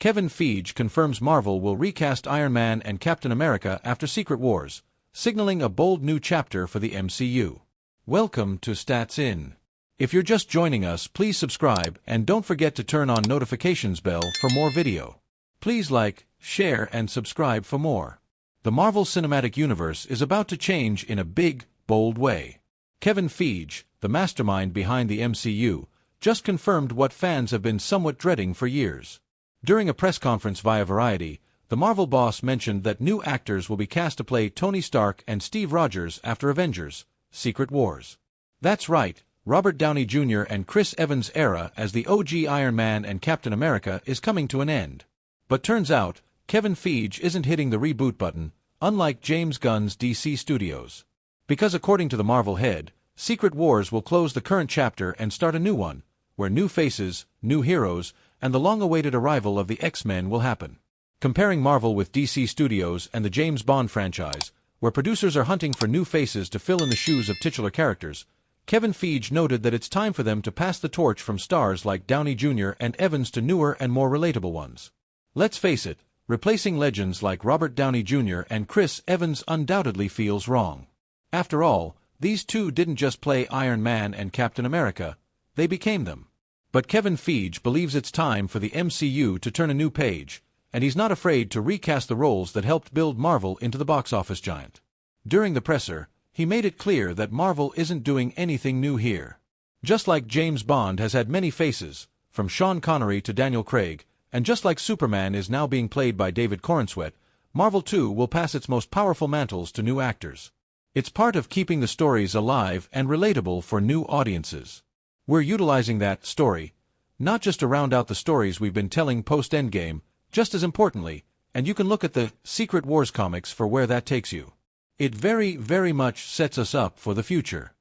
Kevin Feige confirms Marvel will recast Iron Man and Captain America after Secret Wars, signaling a bold new chapter for the MCU. Welcome to Stats In. If you're just joining us, please subscribe and don't forget to turn on notifications bell for more video. Please like, share and subscribe for more. The Marvel Cinematic Universe is about to change in a big, bold way. Kevin Feige, the mastermind behind the MCU, just confirmed what fans have been somewhat dreading for years. During a press conference via Variety, the Marvel boss mentioned that new actors will be cast to play Tony Stark and Steve Rogers after Avengers: Secret Wars. That's right, Robert Downey Jr. and Chris Evans' era as the OG Iron Man and Captain America is coming to an end. But turns out, Kevin Feige isn't hitting the reboot button, unlike James Gunn's DC Studios. Because according to the Marvel head, Secret Wars will close the current chapter and start a new one, where new faces, new heroes, and the long-awaited arrival of the X-Men will happen. Comparing Marvel with DC Studios and the James Bond franchise, where producers are hunting for new faces to fill in the shoes of titular characters, Kevin Feige noted that it's time for them to pass the torch from stars like Downey Jr. and Evans to newer and more relatable ones. Let's face it, replacing legends like Robert Downey Jr. and Chris Evans undoubtedly feels wrong. After all, these two didn't just play Iron Man and Captain America, they became them. But Kevin Feige believes it's time for the MCU to turn a new page, and he's not afraid to recast the roles that helped build Marvel into the box office giant. During the presser, he made it clear that Marvel isn't doing anything new here. Just like James Bond has had many faces, from Sean Connery to Daniel Craig, and just like Superman is now being played by David Corenswet, Marvel too will pass its most powerful mantles to new actors. It's part of keeping the stories alive and relatable for new audiences. We're utilizing that story, not just to round out the stories we've been telling post-Endgame, just as importantly, and you can look at the Secret Wars comics for where that takes you. It very, very much sets us up for the future.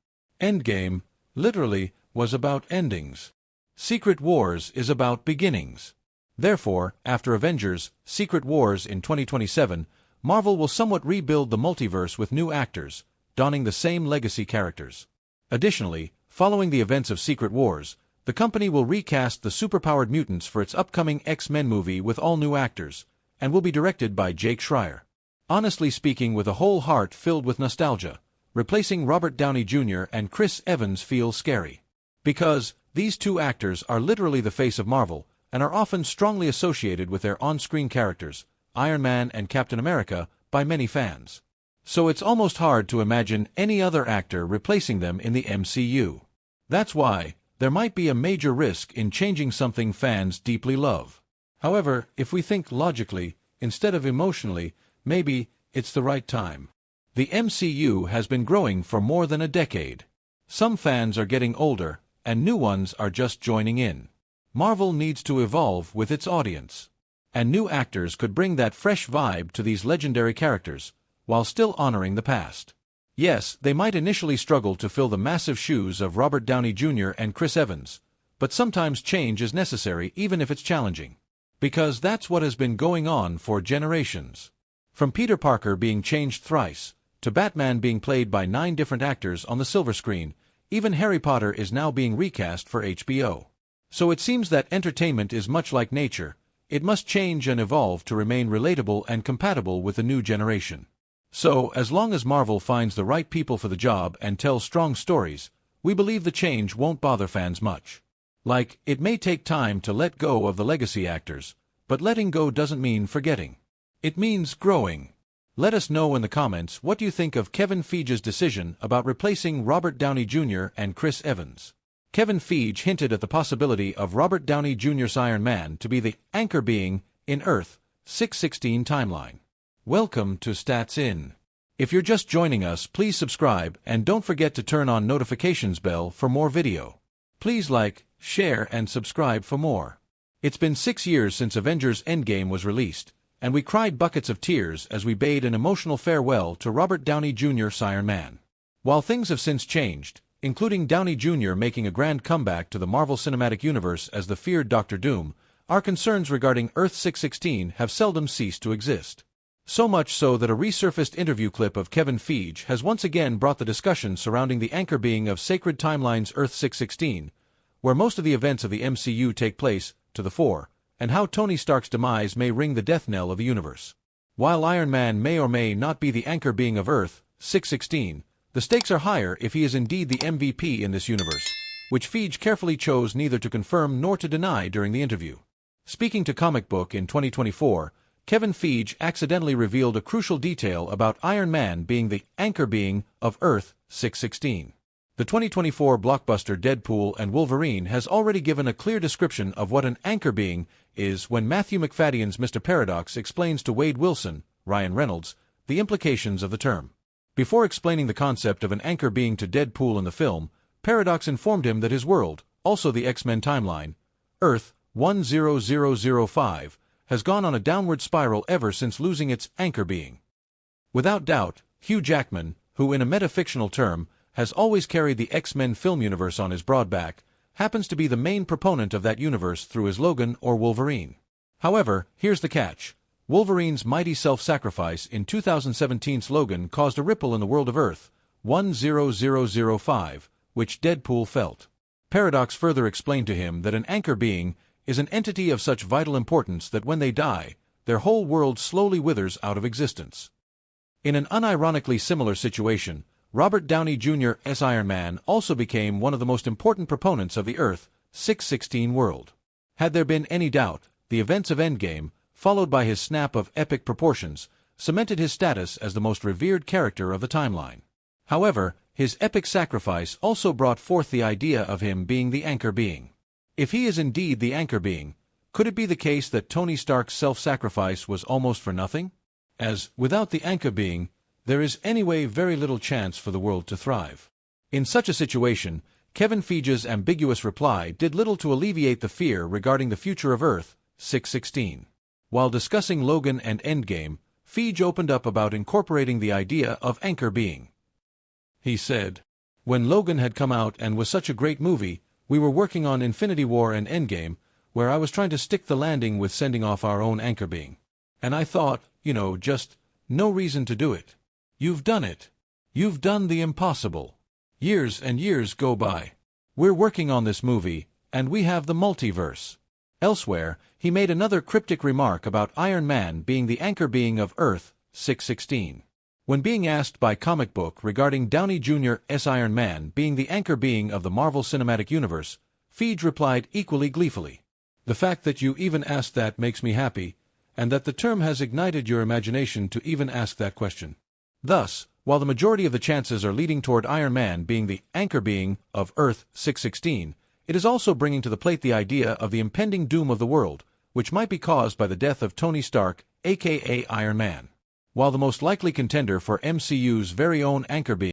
Endgame, literally, was about endings. Secret Wars is about beginnings. Therefore, after Avengers: Secret Wars in 2027, Marvel will somewhat rebuild the multiverse with new actors, donning the same legacy characters. Additionally, following the events of Secret Wars, the company will recast the superpowered mutants for its upcoming X-Men movie with all new actors, and will be directed by Jake Schreier. Honestly speaking, with a whole heart filled with nostalgia, replacing Robert Downey Jr. and Chris Evans feels scary. Because these two actors are literally the face of Marvel, and are often strongly associated with their on-screen characters, Iron Man and Captain America, by many fans. So it's almost hard to imagine any other actor replacing them in the MCU. That's why there might be a major risk in changing something fans deeply love. However, if we think logically, instead of emotionally, maybe it's the right time. The MCU has been growing for more than a decade. Some fans are getting older, and new ones are just joining in. Marvel needs to evolve with its audience. And new actors could bring that fresh vibe to these legendary characters, while still honoring the past. Yes, they might initially struggle to fill the massive shoes of Robert Downey Jr. and Chris Evans, but sometimes change is necessary even if it's challenging. Because that's what has been going on for generations. From Peter Parker being changed thrice, to Batman being played by 9 different actors on the silver screen, even Harry Potter is now being recast for HBO. So it seems that entertainment is much like nature, it must change and evolve to remain relatable and compatible with the new generation. So, as long as Marvel finds the right people for the job and tells strong stories, we believe the change won't bother fans much. Like, it may take time to let go of the legacy actors, but letting go doesn't mean forgetting. It means growing. Let us know in the comments what you think of Kevin Feige's decision about replacing Robert Downey Jr. and Chris Evans. Kevin Feige hinted at the possibility of Robert Downey Jr.'s Iron Man to be the anchor being in Earth 616 timeline. Welcome to Stats In. If you're just joining us, please subscribe and don't forget to turn on notifications bell for more video. Please like, share and subscribe for more. It's been 6 years since Avengers: Endgame was released, and we cried buckets of tears as we bade an emotional farewell to Robert Downey Jr.'s Iron Man. While things have since changed, including Downey Jr. making a grand comeback to the Marvel Cinematic Universe as the feared Dr. Doom, our concerns regarding Earth 616 have seldom ceased to exist. So much so that a resurfaced interview clip of Kevin Feige has once again brought the discussion surrounding the anchor being of Sacred Timeline's Earth 616, where most of the events of the MCU take place, to the fore, and how Tony Stark's demise may ring the death knell of the universe. While Iron Man may or may not be the anchor being of Earth, 616, the stakes are higher if he is indeed the MVP in this universe, which Feige carefully chose neither to confirm nor to deny during the interview. Speaking to Comic Book in 2024, Kevin Feige accidentally revealed a crucial detail about Iron Man being the anchor being of Earth 616. The 2024 blockbuster Deadpool and Wolverine has already given a clear description of what an anchor being is when Matthew McFadden's Mr. Paradox explains to Wade Wilson, Ryan Reynolds, the implications of the term. Before explaining the concept of an anchor being to Deadpool in the film, Paradox informed him that his world, also the X-Men timeline, Earth 10005, has gone on a downward spiral ever since losing its anchor being. Without doubt, Hugh Jackman, who in a metafictional term has always carried the X-Men film universe on his broad back, happens to be the main proponent of that universe through his Logan or Wolverine. However, here's the catch. Wolverine's mighty self-sacrifice in 2017's Logan caused a ripple in the world of Earth 10005, which Deadpool felt. Paradox further explained to him that an anchor being is an entity of such vital importance that when they die, their whole world slowly withers out of existence. In an unironically similar situation, Robert Downey Jr.'s Iron Man also became one of the most important proponents of the Earth 616 world. Had there been any doubt, the events of Endgame, followed by his snap of epic proportions, cemented his status as the most revered character of the timeline. However, his epic sacrifice also brought forth the idea of him being the anchor being. If he is indeed the anchor being, could it be the case that Tony Stark's self-sacrifice was almost for nothing? As, without the anchor being, there is anyway very little chance for the world to thrive. In such a situation, Kevin Feige's ambiguous reply did little to alleviate the fear regarding the future of Earth 616. While discussing Logan and Endgame, Feige opened up about incorporating the idea of anchor being. He said, "When Logan had come out and was such a great movie, we were working on Infinity War and Endgame, where I was trying to stick the landing with sending off our own anchor being. And I thought, just no reason to do it. You've done it. You've done the impossible. Years and years go by. We're working on this movie, and we have the multiverse." Elsewhere, he made another cryptic remark about Iron Man being the anchor being of Earth 616. When being asked by Comic Book regarding Downey Jr.'s Iron Man being the anchor being of the Marvel Cinematic Universe, Feige replied equally gleefully, "The fact that you even asked that makes me happy, and that the term has ignited your imagination to even ask that question." Thus, while the majority of the chances are leading toward Iron Man being the anchor being of Earth 616, it is also bringing to the plate the idea of the impending doom of the world, which might be caused by the death of Tony Stark, aka Iron Man. While the most likely contender for MCU's very own anchor being